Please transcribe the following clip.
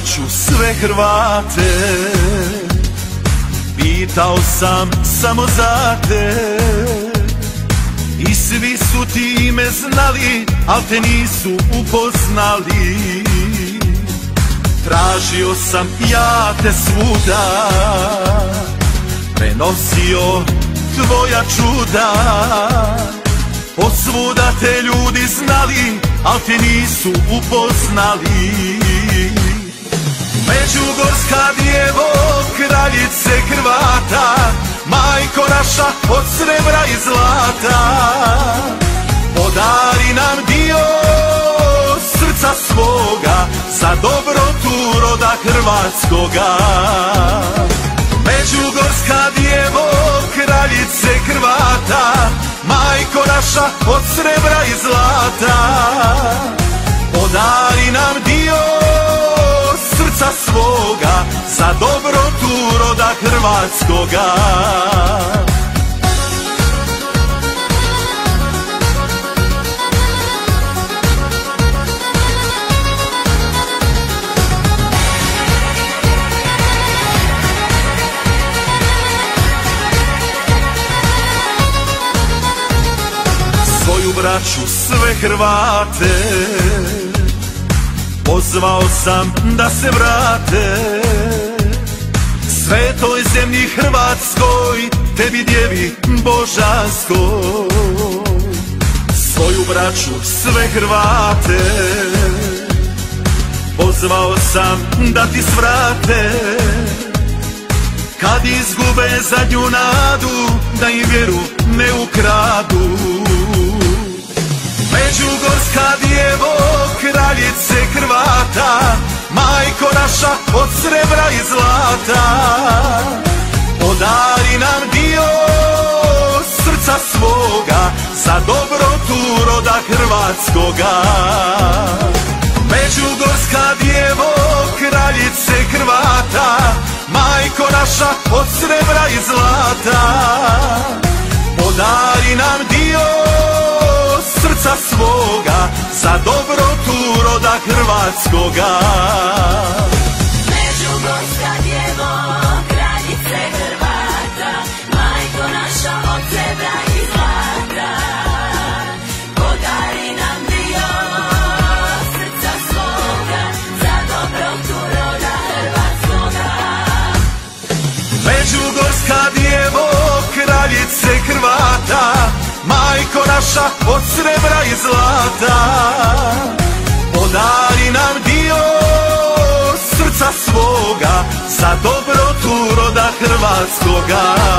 braću, sve Hrvate, pitao sam samo za te. I svi su ti ime znali, al te nisu upoznali. Tražio sam ja te svuda, prenosio tvoja čuda. Posvuda te ljudi znali, al te nisu upoznali. Međugorska djevo, kraljice Hrvata, majko naša od srebra i zlata, podari nam dio srca svoga za dobrotu roda hrvatskoga. Međugorska djevo, kraljice Hrvata, majko naša od srebra i zlata, podari nam dio srca svoga za dobrotu roda hrvatskoga. Svoju braću, sve Hrvate, pozvao sam da se vrate svetoj zemlji Hrvatskoj, tebi djevi božanskoj. Svoju braću, sve Hrvate, pozvao sam da ti svrate, kad izgube zadnju nadu, da im vjeru ne ukradu. Međugorska djevo, kraljice Hrvata, majko naša od srebra i zlata, podari nam dio srca svoga za dobrotu roda hrvatskoga. Međugorska djevo, kraljice Hrvata, majko naša od srebra i zlata, podari nam dio srca svoga za dobrotu roda hrvatskoga. Međugorska djevo, kraljice Hrvata, majko naša od srebra i zlata, podari nam dio srca svoga za dobrotu roda hrvatskoga. Međugorska djevo, kraljice Hrvata, majko naša od srebra i zlata, podari nam dio srca svoga za dobrotu roda hrvatskoga.